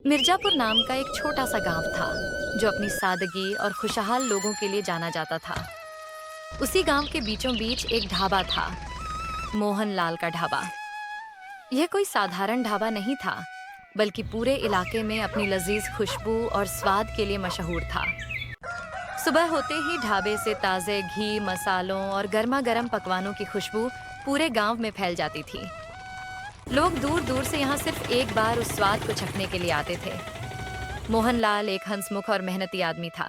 मिर्जापुर नाम का एक छोटा सा गांव था जो अपनी सादगी और खुशहाल लोगों के लिए जाना जाता था। उसी गांव के बीचों बीच एक ढाबा था, मोहन लाल का ढाबा। यह कोई साधारण ढाबा नहीं था, बल्कि पूरे इलाके में अपनी लजीज खुशबू और स्वाद के लिए मशहूर था। सुबह होते ही ढाबे से ताज़े घी, मसालों और गर्मा गर्म पकवानों की खुशबू पूरे गांव में फैल जाती थी। लोग दूर दूर से यहाँ सिर्फ एक बार उस स्वाद को चखने के लिए आते थे। मोहनलाल एक हंसमुख और मेहनती आदमी था।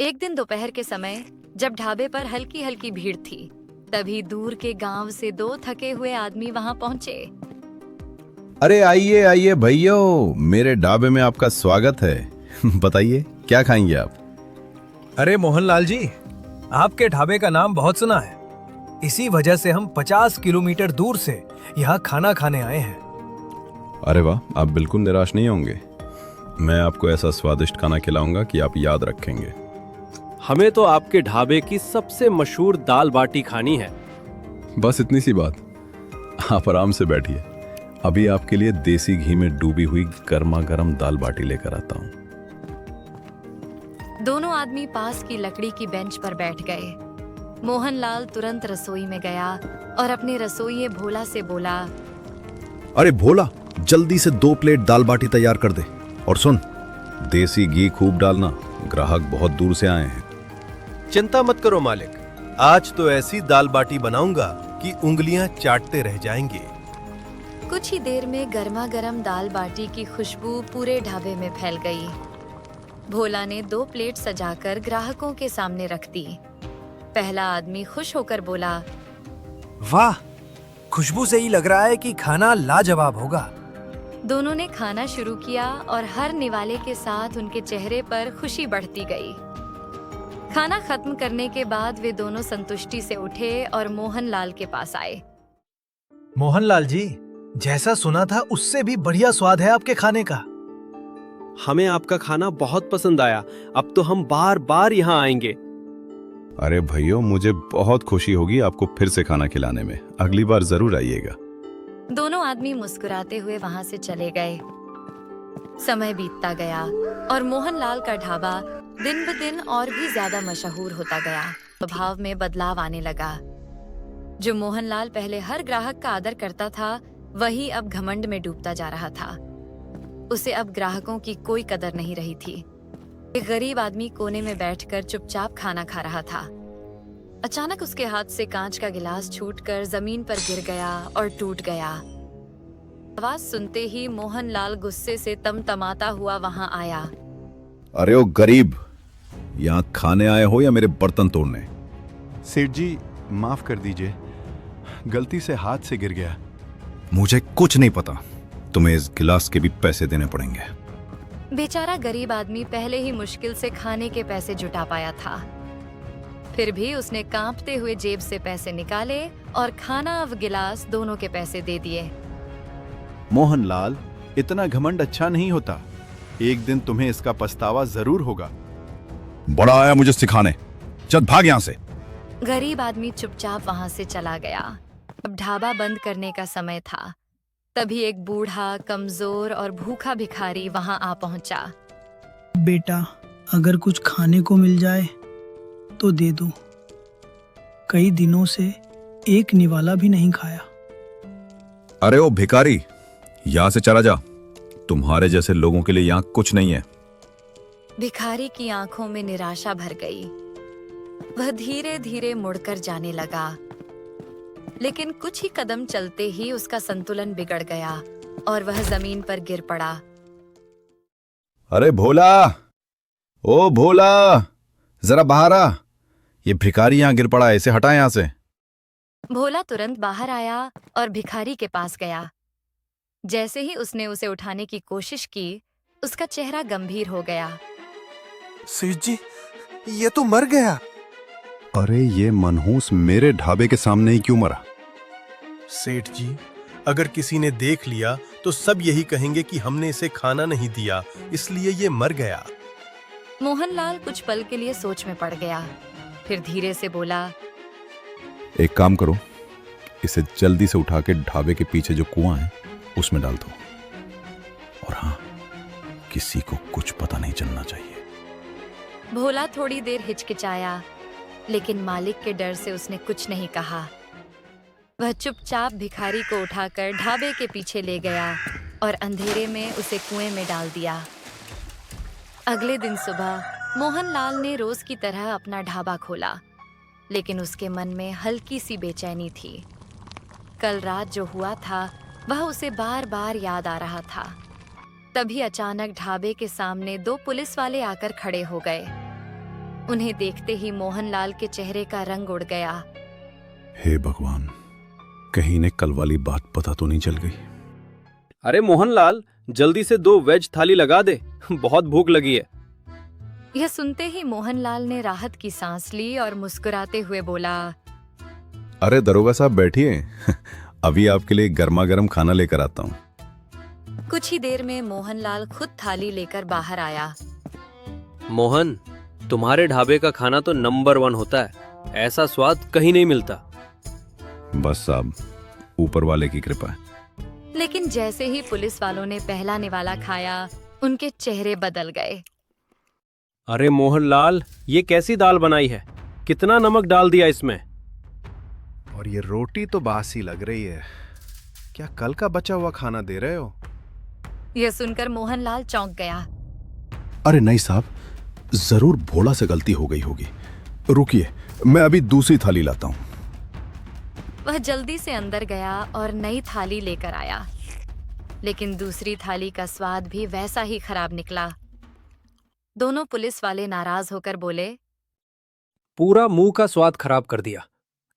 एक दिन दोपहर के समय जब ढाबे पर हल्की हल्की भीड़ थी, तभी दूर के गांव से दो थके हुए आदमी वहां पहुंचे। अरे आइए आइए भैया, मेरे ढाबे में आपका स्वागत है। बताइए क्या खाएंगे आप? अरे मोहनलाल जी, आपके ढाबे का नाम बहुत सुना है। इसी वजह से हम 50 किलोमीटर दूर से यहाँ खाना खाने आए हैं। अरे वाह, आप बिल्कुल निराश नहीं होंगे। मैं आपको ऐसा स्वादिष्ट खाना खिलाऊंगा कि आप याद रखेंगे। हमें तो आपके ढाबे की सबसे मशहूर दाल बाटी खानी है। बस इतनी सी बात। आप आराम से बैठिए, अभी आपके लिए देसी घी में डूबी हुई गर्मा गर्म दाल बाटी लेकर आता हूँ। दोनों आदमी पास की लकड़ी की बेंच पर बैठ गए। मोहनलाल तुरंत रसोई में गया और अपने रसोइये भोला से बोला, अरे भोला, जल्दी से 2 प्लेट दाल बाटी तैयार कर दे। और सुन, देसी घी खूब डालना, ग्राहक बहुत दूर से आए हैं। चिंता मत करो मालिक, आज तो ऐसी दाल बाटी बनाऊंगा कि उंगलियां चाटते रह जाएंगे। कुछ ही देर में गर्मा गर्म दाल बाटी की खुशबू पूरे ढाबे में फैल गई। भोला ने 2 प्लेट सजाकर ग्राहकों के सामने रख दी। पहला आदमी खुश होकर बोला, वाह, खुशबू से ही लग रहा है कि खाना लाजवाब होगा। दोनों ने खाना शुरू किया और हर निवाले के साथ उनके चेहरे पर खुशी बढ़ती गई। खाना खत्म करने के बाद वे दोनों संतुष्टि से उठे और मोहनलाल के पास आए। मोहनलाल जी, जैसा सुना था उससे भी बढ़िया स्वाद है आपके खाने का। हमें आपका खाना बहुत पसंद आया। अब तो हम बार बार यहाँ आएंगे। अरे भैया, मुझे बहुत खुशी होगी आपको फिर से खाना खिलाने में। अगली बार जरूर आइएगा। दोनों आदमी मुस्कुराते हुए वहां से चले गए। समय बीतता गया और मोहनलाल का ढाबा दिन ब दिन और भी ज्यादा मशहूर होता गया। स्वभाव में बदलाव आने लगा। जो मोहनलाल पहले हर ग्राहक का आदर करता था, वही अब घमंड में डूबता जा रहा था। उसे अब ग्राहकों की कोई कदर नहीं रही थी। एक गरीब आदमी कोने में बैठकर चुपचाप खाना खा रहा था। अचानक उसके हाथ से कांच का गिलास छूटकर जमीन पर गिर गया और टूट गया। आवाज सुनते ही मोहनलाल गुस्से से तमतमाता हुआ वहां आया। अरे ओ गरीब, यहाँ खाने आए हो या मेरे बर्तन तोड़ने? सेठ जी, माफ कर दीजिए, गलती से हाथ से गिर गया। मुझे कुछ नहीं पता, तुम्हें इस गिलास के भी पैसे देने पड़ेंगे। बेचारा गरीब आदमी पहले ही मुश्किल से खाने के पैसे जुटा पाया था। फिर भी उसने कांपते हुए जेब से पैसे निकाले और खाना व गिलास दोनों के पैसे दे दिए। मोहनलाल, इतना घमंड अच्छा नहीं होता। एक दिन तुम्हें इसका पछतावा जरूर होगा। बड़ा आया मुझे सिखाने, चल भाग यहाँ से। गरीब आदमी चुपचाप वहां से चला गया। अब ढाबा बंद करने का समय था। तभी एक बूढ़ा, कमजोर और भूखा भिखारी वहां आ पहुंचा। बेटा, अगर कुछ खाने को मिल जाए तो दे दो। कई दिनों से एक निवाला भी नहीं खाया। अरे ओ भिखारी, यहाँ से चला जा। तुम्हारे जैसे लोगों के लिए यहाँ कुछ नहीं है। भिखारी की आंखों में निराशा भर गई। वह धीरे धीरे मुड़कर जाने लगा, लेकिन कुछ ही कदम चलते ही उसका संतुलन बिगड़ गया और वह जमीन पर गिर पड़ा। अरे भोला, ओ भोला, जरा बाहर आ। ये भिखारी यहाँ गिर पड़ा है, इसे हटा यहाँ से। भोला तुरंत बाहर आया और भिखारी के पास गया। जैसे ही उसने उसे उठाने की कोशिश की, उसका चेहरा गंभीर हो गया। सेठ जी, ये तो मर गया। अरे ये मनहूस मेरे ढाबे के सामने ही क्यों मरा? सेठ जी, अगर किसी ने देख लिया तो सब यही कहेंगे कि हमने इसे खाना नहीं दिया, इसलिए ये मर गया। मोहनलाल कुछ पल के लिए सोच में पड़ गया, फिर धीरे से बोला, एक काम करो, इसे जल्दी से उठा के ढाबे के पीछे जो कुआं है उसमें डाल दो। और हाँ, किसी को कुछ पता नहीं चलना चाहिए। भोला थोड़ी देर हिचकिचाया, लेकिन मालिक के डर से उसने कुछ नहीं कहा। वह चुपचाप भिखारी को उठाकर ढाबे के पीछे ले गया और अंधेरे में उसे कुएं में डाल दिया। अगले दिन सुबह मोहनलाल ने रोज की तरह अपना ढाबा खोला, लेकिन उसके मन में हल्की सी बेचैनी थी। कल रात जो हुआ था वह उसे बार बार याद आ रहा था। तभी अचानक ढाबे के सामने 2 पुलिस वाले आकर खड़े हो गए। उन्हें देखते ही मोहनलाल के चेहरे का रंग उड़ गया। हे भगवान, कहीं ने कल वाली बात पता तो नहीं चल गई। अरे मोहनलाल, जल्दी से 2 वेज थाली लगा दे, बहुत भूख लगी है। यह सुनते ही मोहनलाल ने राहत की सांस ली और मुस्कुराते हुए बोला, अरे दरोगा साहब बैठिए, अभी आपके लिए गर्मा गर्म खाना लेकर आता हूँ। कुछ ही देर में मोहनलाल खुद थाली लेकर बाहर आया। मोहन, तुम्हारे ढाबे का खाना तो नंबर 1 होता है, ऐसा स्वाद कहीं नहीं मिलता। बस साहब, ऊपर वाले की कृपा है। लेकिन जैसे ही पुलिस वालों ने पहला निवाला खाया, उनके चेहरे बदल गए। अरे मोहनलाल, ये कैसी दाल बनाई है? कितना नमक डाल दिया इसमें? और ये रोटी तो बासी लग रही है। क्या कल का बचा हुआ खाना दे रहे हो? यह सुनकर मोहनलाल चौंक गया। अरे नहीं साहब, जरूर भोला से गलती हो गई होगी। रुकिए, मैं अभी दूसरी थाली लाता हूँ। वह जल्दी से अंदर गया और नई थाली लेकर आया, लेकिन दूसरी थाली का स्वाद भी वैसा ही खराब निकला। दोनों पुलिस वाले नाराज होकर बोले, पूरा मुंह का स्वाद खराब कर दिया।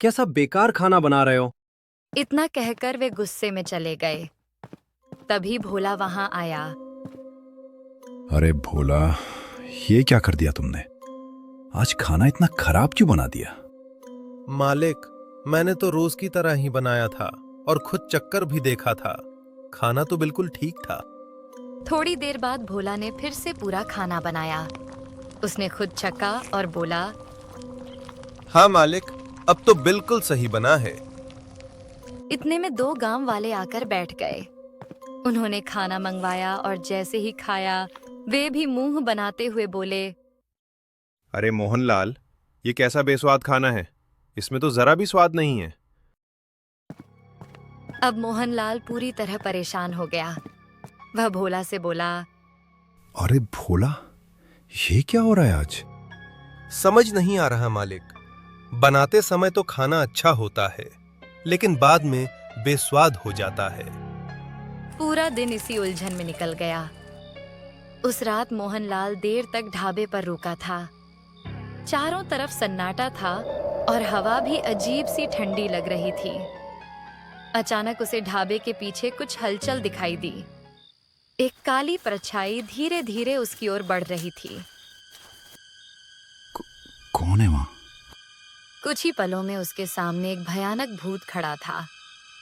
कैसा बेकार खाना बना रहे हो? इतना कहकर वे गुस्से में चले गए। तभी भोला वहां आया। अरे भोला, ये क्या कर दिया तुमने? आज खाना इतना खराब क्यों बना दिया? मालिक, मैंने तो रोज की तरह ही बनाया था और खुद चक्कर भी देखा था। खाना तो बिल्कुल ठीक था। थोड़ी देर बाद भोला ने फिर से पूरा खाना बनाया। उसने खुद चखा और बोला, हाँ मालिक, अब तो बिल्कुल सही बना है। इतने में 2 गांव वाले आकर बैठ गए। उन्होंने खाना मंगवाया और जैसे ही खाया, वे भी मुंह बनाते हुए बोले, अरे मोहनलाल, ये कैसा बेस्वाद खाना है? इसमें तो जरा भी स्वाद नहीं है। अब मोहनलाल पूरी तरह परेशान हो गया। वह भोला से बोला, अरे भोला, ये क्या हो रहा है आज? समझ नहीं आ रहा मालिक। बनाते समय तो खाना अच्छा होता है, लेकिन बाद में बेस्वाद हो जाता है। पूरा दिन इसी उलझन में निकल गया। उस रात मोहनलाल देर तक ढाबे पर रुका था। चारों तरफ सन्नाटा था और हवा भी अजीब सी ठंडी लग रही थी। अचानक उसे ढाबे के पीछे कुछ हलचल दिखाई दी। एक काली परछाई धीरे धीरे उसकी ओर बढ़ रही थी। कौन है वहां? कुछ ही पलों में उसके सामने एक भयानक भूत खड़ा था।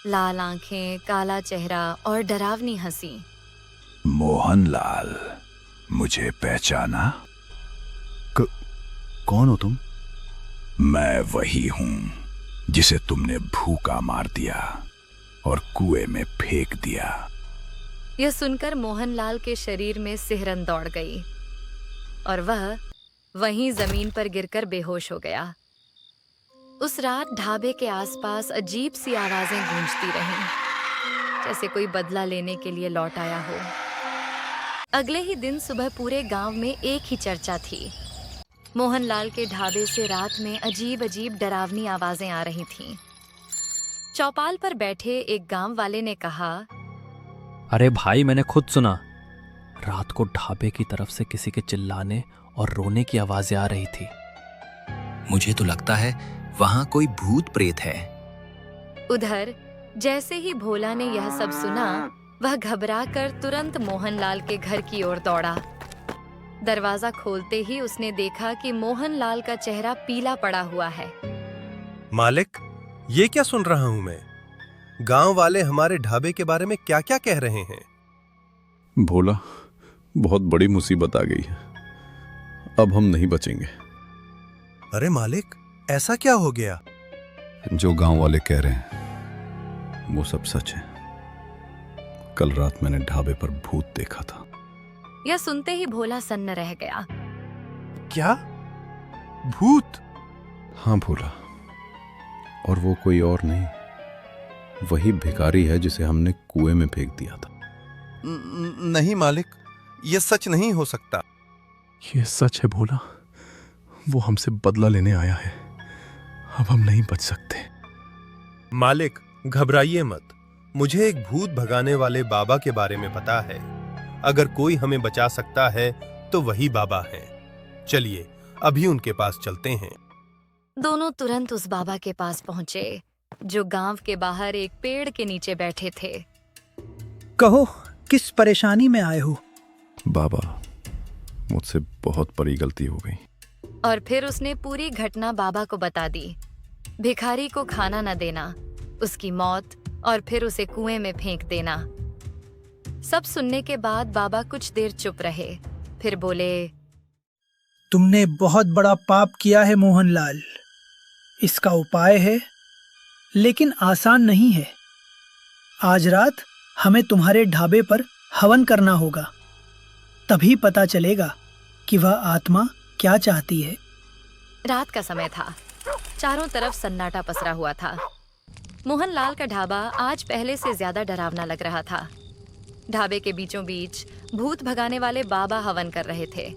लाल आंखें, काला चेहरा और डरावनी हंसी। मोहनलाल, मुझे पहचाना? कौन हो तुम? मैं वही हूं जिसे तुमने भूखा मार दिया और कुएं में फेंक दिया। यह सुनकर मोहनलाल के शरीर में सिहरन दौड़ गई और वह वहीं जमीन पर गिरकर बेहोश हो गया। उस रात ढाबे के आसपास अजीब सी आवाजें गूंजती रहीं, जैसे कोई बदला लेने के लिए लौट आया हो। अगले ही दिन सुबह पूरे गांव में एक ही चर्चा थी। मोहनलाल के ढाबे से रात में अजीब अजीब डरावनी आवाजें आ रही थीं। चौपाल पर बैठे एक गांव वाले ने कहा, अरे भाई, मैंने खुद सुना। रात को ढाबे की तरफ से किसी के चिल्लाने और रोने की आवाजें आ रही थी। मुझे तो लगता है वहां कोई भूत प्रेत है। उधर जैसे ही भोला ने यह सब सुना, वह घबराकर तुरंत मोहनलाल के घर की ओर दौड़ा। दरवाजा खोलते ही उसने देखा कि मोहनलाल का चेहरा पीला पड़ा हुआ है। मालिक, ये क्या सुन रहा हूं मैं? गांव वाले हमारे ढाबे के बारे में क्या क्या कह रहे हैं? भोला, बहुत बड़ी मुसीबत आ गई है। अब हम नहीं बचेंगे। अरे मालिक, ऐसा क्या हो गया? जो गांव वाले कह रहे हैं वो सब सच है। कल रात मैंने ढाबे पर भूत देखा था। यह सुनते ही भोला सन्न रह गया। क्या? भूत? हाँ भोला, और वो कोई और नहीं, वही भिखारी है जिसे हमने कुएं में फेंक दिया था। नहीं मालिक, यह सच नहीं हो सकता। ये सच है भोला, वो हमसे बदला लेने आया है। अब हम नहीं बच सकते। मालिक घबराइए मत, मुझे एक भूत भगाने वाले बाबा के बारे में पता है। अगर कोई हमें बचा सकता है तो वही बाबा है। चलिए अभी उनके पास चलते हैं। दोनों तुरंत उस बाबा के पास पहुंचे जो गांव के बाहर एक पेड़ के नीचे बैठे थे। कहो, किस परेशानी में आए हो? बाबा, मुझसे बहुत बड़ी गलती हो गई। और फिर उसने पूरी घटना बाबा को बता दी। भिखारी को खाना न देना, उसकी मौत और फिर उसे कुएं में फेंक देना। सब सुनने के बाद बाबा कुछ देर चुप रहे, फिर बोले, तुमने बहुत बड़ा पाप किया है मोहनलाल। इसका उपाय है, लेकिन आसान नहीं है। आज रात हमें तुम्हारे ढाबे पर हवन करना होगा, तभी पता चलेगा कि वह आत्मा क्या चाहती है। रात का समय था, चारों तरफ सन्नाटा पसरा हुआ था। मोहनलाल का ढाबा आज पहले से ज्यादा डरावना लग रहा था। ढाबे के बीचों बीच भूत भगाने वाले बाबा हवन कर रहे थे।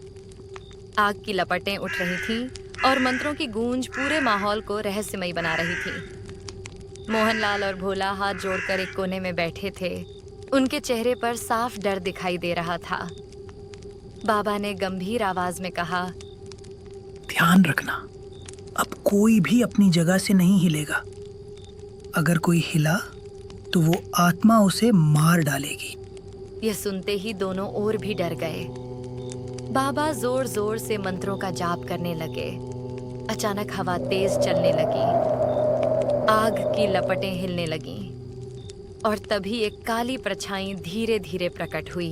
आग की लपटें उठ रही थीं और मंत्रों की गूंज पूरे माहौल को रहस्यमयी बना रही थी। मोहनलाल और भोला हाथ जोड़कर एक कोने में बैठे थे। उनके चेहरे पर साफ डर दिखाई दे रहा था। बाबा ने गंभीर आवाज में कहा, ध्यान रखना, अब कोई भी अपनी जगह से नहीं हिलेगा। अगर कोई हिला तो वो आत्मा उसे मार डालेगी। यह सुनते ही दोनों और भी डर गए। बाबा जोर जोर से मंत्रों का जाप करने लगे। अचानक हवा तेज चलने लगी, आग की लपटें हिलने लगीं और तभी एक काली परछाई धीरे धीरे प्रकट हुई।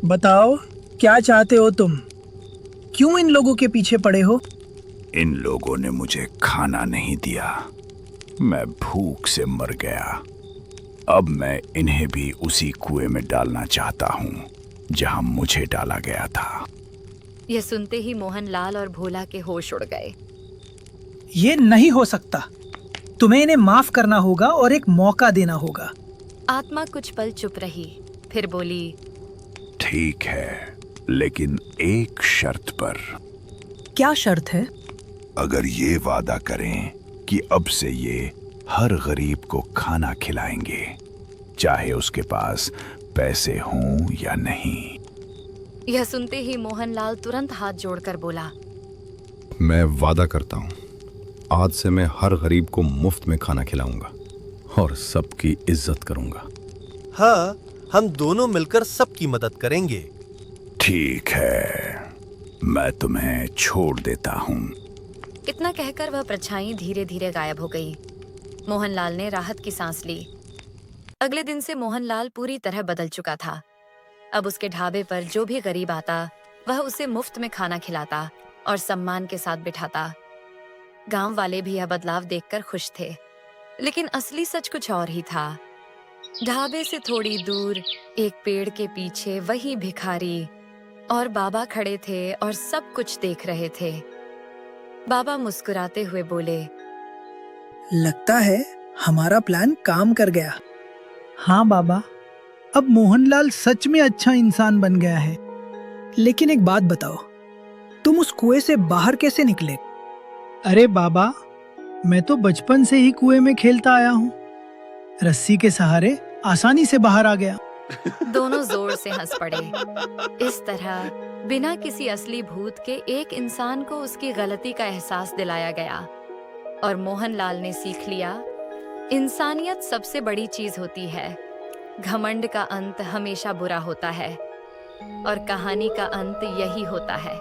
बताओ, क्या चाहते हो तुम? क्यों इन लोगों के पीछे पड़े हो? इन लोगों ने मुझे खाना नहीं दिया, मैं भूख से मर गया। अब मैं इन्हें भी उसी कुएं में डालना चाहता हूँ जहाँ मुझे डाला गया था। यह सुनते ही मोहनलाल और भोला के होश उड़ गए। ये नहीं हो सकता, तुम्हें इन्हें माफ करना होगा और एक मौका देना होगा। आत्मा कुछ पल चुप रही, फिर बोली, ठीक है, लेकिन एक शर्त पर। क्या शर्त है? अगर ये वादा करें कि अब से ये हर गरीब को खाना खिलाएंगे, चाहे उसके पास पैसे हों या नहीं। यह सुनते ही मोहनलाल तुरंत हाथ जोड़कर बोला, मैं वादा करता हूँ, आज से मैं हर गरीब को मुफ्त में खाना खिलाऊंगा और सबकी इज्जत करूंगा। हाँ, हम दोनों मिलकर सबकी मदद करेंगे। ठीक है, मैं तुम्हें छोड़ देता हूँ। इतना कहकर वह परछाई धीरे धीरे गायब हो गई। मोहनलाल ने राहत की सांस ली। अगले दिन से मोहनलाल पूरी तरह बदल चुका था। अब उसके ढाबे पर जो भी गरीब आता, वह उसे मुफ्त में खाना खिलाता और सम्मान के साथ बिठाता। गांव वाले भी यह बदलाव देखकर खुश थे, लेकिन असली सच कुछ और ही था। ढाबे से थोड़ी दूर एक पेड़ के पीछे वही भिखारी और बाबा खड़े थे और सब कुछ देख रहे थे। बाबा मुस्कुराते हुए बोले, लगता है हमारा प्लान काम कर गया। हाँ बाबा, अब मोहनलाल सच में अच्छा इंसान बन गया है। लेकिन एक बात बताओ, तुम उस कुएं से बाहर कैसे निकले? अरे बाबा, मैं तो बचपन से ही कुएं में खेलता आया हूँ। रस्सी के सहारे आसानी से बाहर आ गया। दोनों जोर से हंस पड़े। इस तरह बिना किसी असली भूत के एक इंसान को उसकी गलती का एहसास दिलाया गया और मोहनलाल ने सीख लिया, इंसानियत सबसे बड़ी चीज होती है। घमंड का अंत हमेशा बुरा होता है और कहानी का अंत यही होता है।